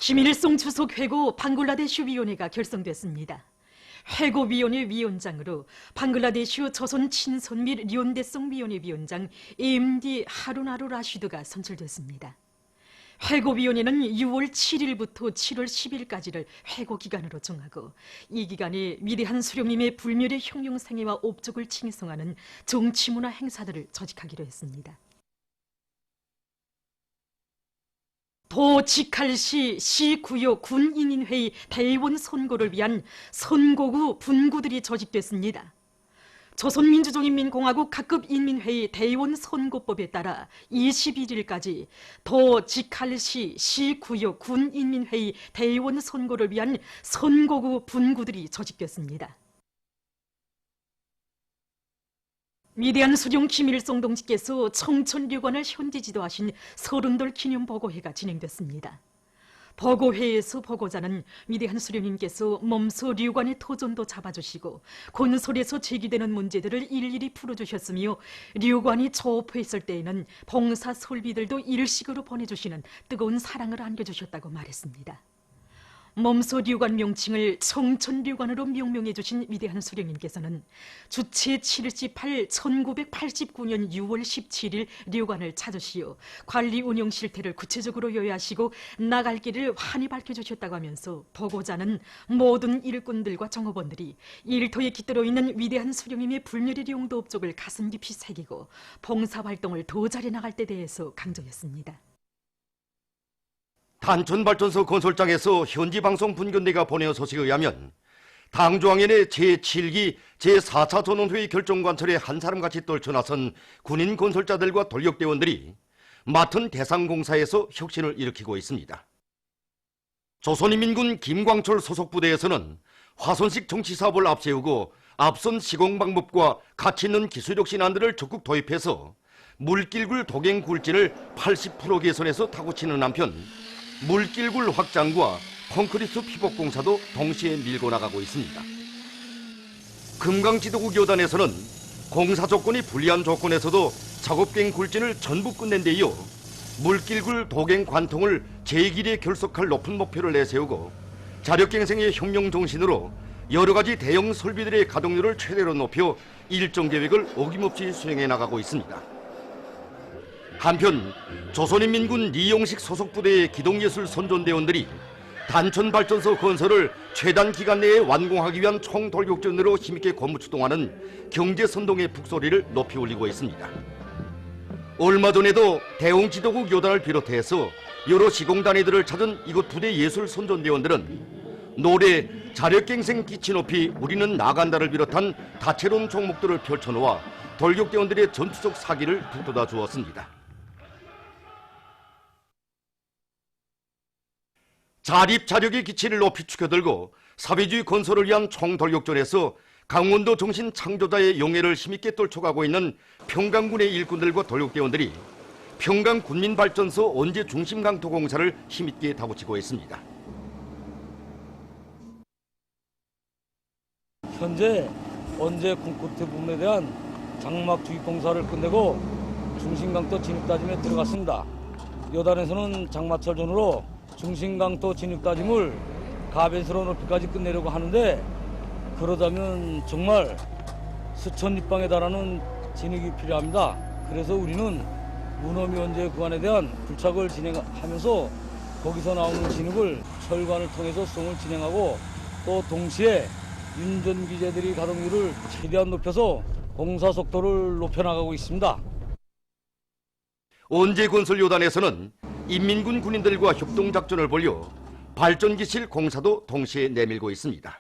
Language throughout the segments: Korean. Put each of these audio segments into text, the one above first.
김일성 주석 회고 방글라데시 위원회가 결성됐습니다. 회고위원회 위원장으로 방글라데시 조선 친선 및 련대성 위원회 위원장 MD 하루나루 라시드가 선출됐습니다. 회고위원회는 6월 7일부터 7월 10일까지를 회고기간으로 정하고 이 기간에 위대한 수령님의 불멸의 형용생애와 업적을 칭송하는 정치문화 행사들을 조직하기로 했습니다. 도 직할시 시구역 군인인회의 대의원 선거를 위한 선거구 분구들이 조직됐습니다. 조선민주주의인민공화국 각급인민회의 대의원 선거법에 따라 21일까지 도 직할시 시구역 군인민회의 대의원 선거를 위한 선거구 분구들이 조직됐습니다. 위대한 수령 김일성 동지께서 청천류관을 현지 지도하신 서른돌 기념보고회가 진행됐습니다. 보고회에서 보고자는 위대한 수령님께서 몸소 류관의 토전도 잡아주시고 건설에서 제기되는 문제들을 일일이 풀어주셨으며 류관이 조업했을 때에는 봉사 설비들도 일식으로 보내주시는 뜨거운 사랑을 안겨주셨다고 말했습니다. 몸소 류관 명칭을 청천류관으로 명명해 주신 위대한 수령님께서는 주체 78 1989년 6월 17일 류관을 찾으시어 관리 운영 실태를 구체적으로 요약하시고 나갈 길을 환히 밝혀주셨다고 하면서 보고자는 모든 일꾼들과 정업원들이 일터에 깃들어 있는 위대한 수령님의 불멸의 용도 업적을 가슴 깊이 새기고 봉사활동을 더 잘해나갈 때 대해서 강조했습니다. 단천발전소 건설장에서 현지방송 분견대가 보내온 소식에 의하면 당조항연의 제7기 제4차 전원회의 결정관철에 한 사람같이 떨쳐나선 군인 건설자들과 돌격대원들이 맡은 대상공사에서 혁신을 일으키고 있습니다. 조선인민군 김광철 소속부대에서는 화손식 정치사업을 앞세우고 앞선 시공방법과 가치있는 기술력 신안들을 적극 도입해서 물길굴 도갱 굴진을 80% 개선해서 타고치는 한편 물길굴 확장과 콘크리트 피복 공사도 동시에 밀고 나가고 있습니다. 금강지도국 여단에서는 공사 조건이 불리한 조건에서도 작업갱 굴진을 전부 끝낸 데 이어 물길굴 도갱 관통을 제1기에 결속할 높은 목표를 내세우고 자력갱생의 혁명 정신으로 여러 가지 대형 설비들의 가동률을 최대로 높여 일정 계획을 어김없이 수행해 나가고 있습니다. 한편 조선인민군 이용식 소속부대의 기동예술 선전대원들이 단천발전소 건설을 최단 기간 내에 완공하기 위한 총돌격전으로 힘있게 권무추동하는 경제선동의 북소리를 높이 올리고 있습니다. 얼마 전에도 대웅지도국 요단을 비롯해서 여러 시공단위들을 찾은 이곳 부대 예술 선전대원들은 노래, 자력갱생 기치 높이 우리는 나간다를 비롯한 다채로운 종목들을 펼쳐놓아 돌격대원들의 전투적 사기를 북돋아 주었습니다. 자립자력의 기치를 높이 축여들고 사회주의 건설을 위한 총돌격전에서 강원도 정신 창조자의 용해를 힘있게 떨쳐가고 있는 평강군의 일꾼들과 돌격대원들이 평강군민발전소 원제 중심강토 공사를 힘있게 다붙이고 있습니다. 현재 원제 콘크리트 부분에 대한 장막 주입 공사를 끝내고 중심강토 진입 다짐에 들어갔습니다. 여단에서는 장마철전으로 중심강토 진입 다짐을 가변스러운 높이까지 끝내려고 하는데 그러자면 정말 수천立방에 달하는 진입이 필요합니다. 그래서 우리는 문어미 원제 구간에 대한 불착을 진행하면서 거기서 나오는 진입을 철관을 통해서 수송을 진행하고 또 동시에 윤전기재들이 가동률을 최대한 높여서 공사 속도를 높여나가고 있습니다. 원제건설요단에서는 인민군 군인들과 협동작전을 벌여 발전기실 공사도 동시에 내밀고 있습니다.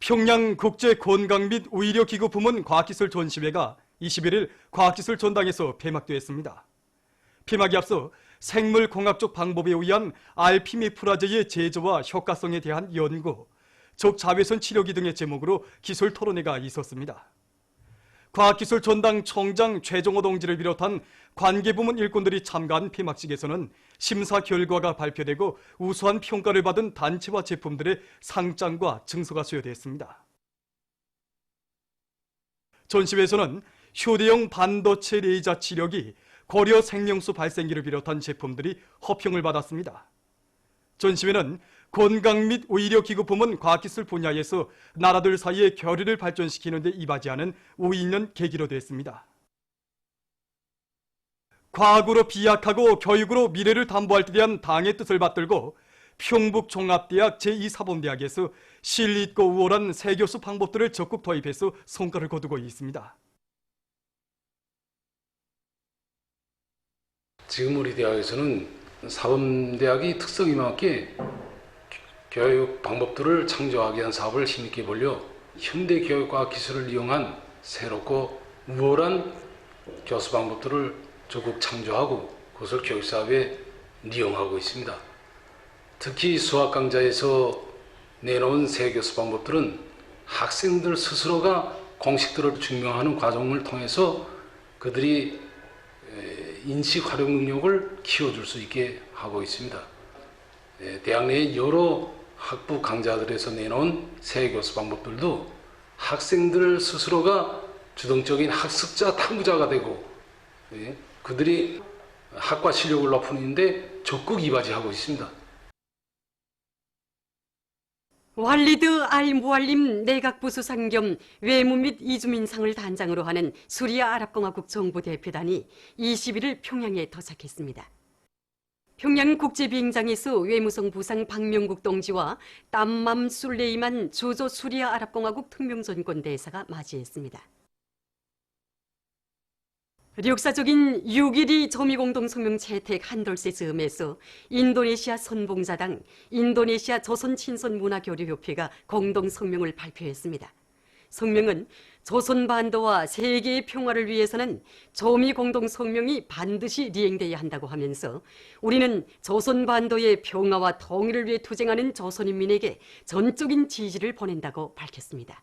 평양 국제건강 및 의료기구 부문 과학기술 전시회가 21일 과학기술 전당에서 폐막되었습니다. 폐막에 앞서 생물공학적 방법에 의한 알피메프라제의 제조와 효과성에 대한 연구, 적자외선 치료기 등의 제목으로 기술 토론회가 있었습니다. 과학기술 전당 총장 최종호 동지를 비롯한 관계부문 일꾼들이 참가한 폐막식에서는 심사 결과가 발표되고 우수한 평가를 받은 단체와 제품들의 상장과 증서가 수여됐습니다. 전시회에서는 휴대용 반도체 레이저 치료기, 고려 생명수 발생기를 비롯한 제품들이 허평을 받았습니다. 전시회는 건강 및 의료기구 부문 과학기술 분야에서 나라들 사이의 교류를 발전시키는 데 이바지하는 의의 있는 계기로 됐습니다. 과학으로 비약하고 교육으로 미래를 담보할 때 대한 당의 뜻을 받들고 평북종합대학 제2사범대학에서 실리 있고 우월한 세교수 방법들을 적극 도입해서 성과를 거두고 있습니다. 지금 우리 대학에서는 사범대학이 특성에 맞게 교육 방법들을 창조하기 위한 사업을 힘있게 벌려 현대 교육과 기술을 이용한 새롭고 우월한 교수 방법들을 적극 창조하고 그것을 교육 사업에 이용하고 있습니다. 특히 수학 강좌에서 내놓은 새 교수 방법들은 학생들 스스로가 공식들을 증명하는 과정을 통해서 그들이 인식 활용 능력을 키워줄 수 있게 하고 있습니다. 대학 내 여러 학부 강좌들에서 내놓은 새 교수 방법들도 학생들 스스로가 주동적인 학습자 탐구자가 되고 그들이 학과 실력을 높이는 데 적극 이바지하고 있습니다. 왈리드 알 무알림 내각부수상 겸 외무 및 이주민상을 단장으로 하는 수리아 아랍공화국 정부 대표단이 21일 평양에 도착했습니다. 평양 국제비행장에서 외무성 부상 박명국 동지와 땀맘 술레이만 주조 수리아 아랍공화국 특명전권 대사가 맞이했습니다. 역사적인 6.12 조미공동성명 채택 한돌세 즈음에서 인도네시아 선봉자당, 인도네시아 조선친선문화교류협회가 공동성명을 발표했습니다. 성명은 조선반도와 세계의 평화를 위해서는 조미공동성명이 반드시 리행돼야 한다고 하면서 우리는 조선반도의 평화와 통일을 위해 투쟁하는 조선인민에게 전적인 지지를 보낸다고 밝혔습니다.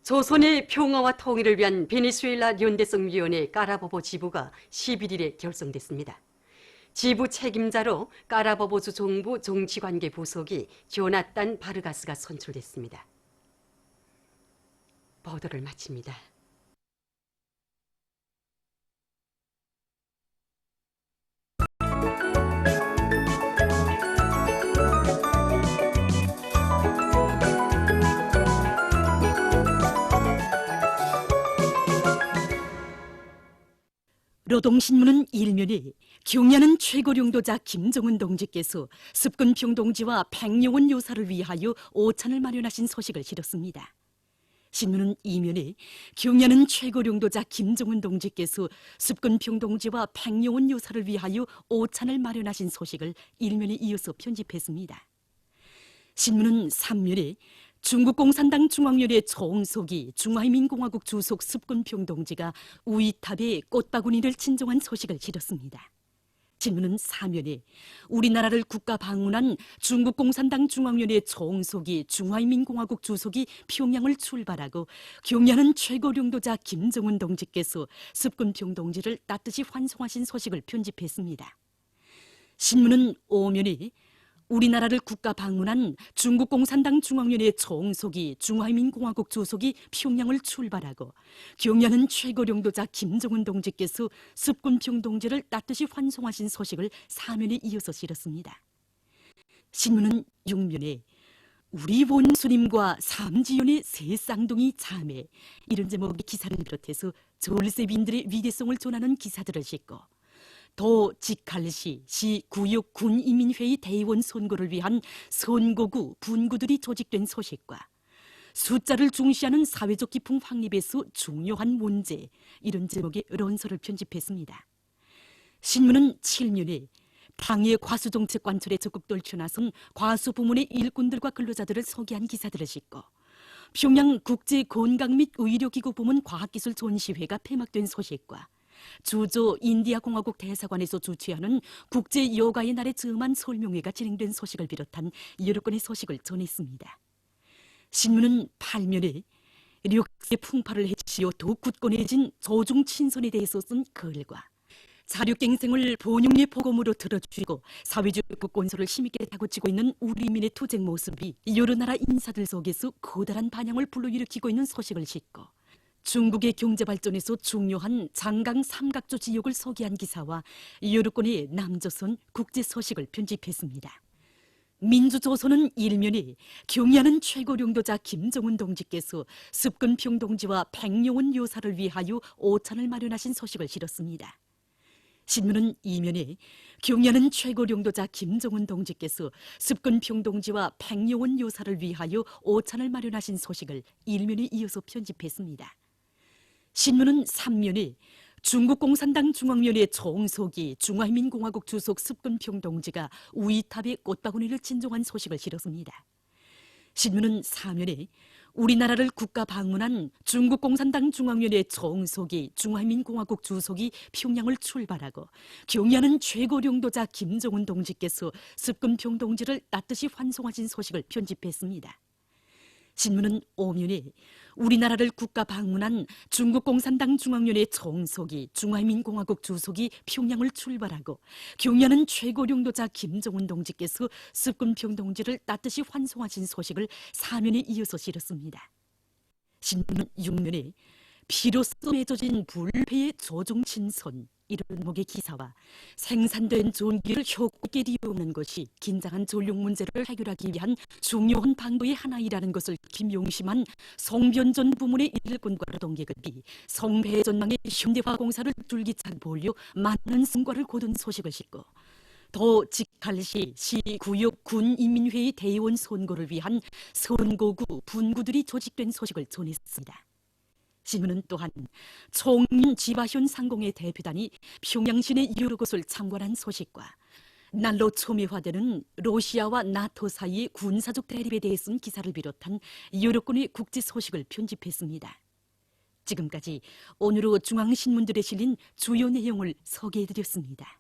조선의 평화와 통일을 위한 베네수엘라 연대성위원회 까라보보 지부가 11일에 결성됐습니다. 지부 책임자로 까라보보주 정부 정치관계 부속이 조나탄 바르가스가 선출됐습니다. 보도를 마칩니다. 노동신문은 일면에 경야는 최고령도자 김정은 동지께서 습근평 동지와 백령원 요사를 위하여 오찬을 마련하신 소식을 실었습니다. 신문은 이면에 경야는 최고령도자 김정은 동지께서 습근평 동지와 백령원 요사를 위하여 오찬을 마련하신 소식을 일면에 이어서 편집했습니다. 신문은 3면에 중국 공산당 중앙위원회 총석이 중화인민공화국 주석 습근평 동지가 우이탑에 꽃바구니를 친정한 소식을 실었습니다. 신문은 4면에 우리나라를 국가 방문한 중국 공산당 중앙위원회 총석이 중화인민공화국 주석이 평양을 출발하고 경야는 최고령도자 김정은 동지께서 습근평 동지를 따뜻이 환송하신 소식을 편집했습니다. 신문은 5면에 우리나라를 국가 방문한 중국 공산당 중앙위원회 총석이 중화인민공화국 주석이 평양을 출발하고 경야는 최고령도자 김정은 동지께서 습근평 동지를 따뜻이 환송하신 소식을 4면에 이어서 실었습니다. 신문은 6면에 우리 원수님과 삼지연의 새 쌍둥이 자매 이런 제목의 기사를 비롯해서 졸세빈들의 위대성을 전하는 기사들을 싣고 도 직할시 시 구역 군이민회의 대의원 선거를 위한 선거구 분구들이 조직된 소식과 숫자를 중시하는 사회적 기풍 확립에서 중요한 문제 이런 제목의論서를 편집했습니다. 신문은 7면에 당의 과수정책 관철에 적극 떨쳐나선 과수 부문의 일꾼들과 근로자들을 소개한 기사들을 싣고 평양 국제건강 및 의료기구 부문 과학기술 전시회가 폐막된 소식과 주조 인디아공화국 대사관에서 주최하는 국제여가의 날에 즈음한 설명회가 진행된 소식을 비롯한 여러 건의 소식을 전했습니다. 신문은 8면에 력의 풍파를 해치어 더욱 굳건해진 조중 친선에 대해서 쓴 글과 자력갱생을 본용의 보검으로 들어주고 사회주의 국권서를 힘있게 다그치고 있는 우리민의 투쟁 모습이 여러 나라 인사들 속에서 커다란 반향을 불러일으키고 있는 소식을 싣고 중국의 경제 발전에서 중요한 장강 삼각조 지역을 소개한 기사와 여러권의 남조선 국제 소식을 편집했습니다. 민주조선은 일면에 경의하는 최고領導자 김정은 동지께서 습근평 동지와 백용원 요사를 위하여 오찬을 마련하신 소식을 실었습니다. 신문은 이면에 경의하는 최고領導자 김정은 동지께서 습근평 동지와 백용원 요사를 위하여 오찬을 마련하신 소식을 일면에 이어서 편집했습니다. 신문은 3면에 중국 공산당 중앙위원회 총서기 중화인민공화국 주석 습근평 동지가 우이탑에 꽃바구니를 진종한 소식을 실었습니다. 신문은 4면에 우리나라를 국가 방문한 중국 공산당 중앙위원회 총서기 중화인민공화국 주석이 평양을 출발하고 경의하는 최고領導자 김정은 동지께서 습근평 동지를 따뜻이 환송하신 소식을 편집했습니다. 신문은 5면에 우리나라를 국가 방문한 중국 공산당 중앙위원회 총서기 중화인민공화국 주석이 평양을 출발하고 경의하는 최고領導자 김정은 동지께서 습근평 동지를 따뜻이 환송하신 소식을 4면에 이어서 실었습니다. 신문은 6면에 피로써 맺어진 불패의 조종친선 이런 목의 기사와 생산된 전기를 효과있게 이용하는 것이 긴장한 전력 문제를 해결하기 위한 중요한 방법의 하나이라는 것을 김용심한 송변전 부문의 일꾼과 노동계급이 송배전망의 현대화공사를 줄기차게 벌려 많은 성과를 거둔 소식을 싣고 더 직할시 시구역 군인민회의 대의원 선거를 위한 선거구 분구들이 조직된 소식을 전했습니다. 신문은 또한 총민 지바현 상공의 대표단이 평양시내 여러 곳을 참관한 소식과 날로 첨예화되는 러시아와 나토 사이의 군사적 대립에 대해 쓴 기사를 비롯한 여러 건의 국제 소식을 편집했습니다. 지금까지 오늘의 중앙신문들에 실린 주요 내용을 소개해드렸습니다.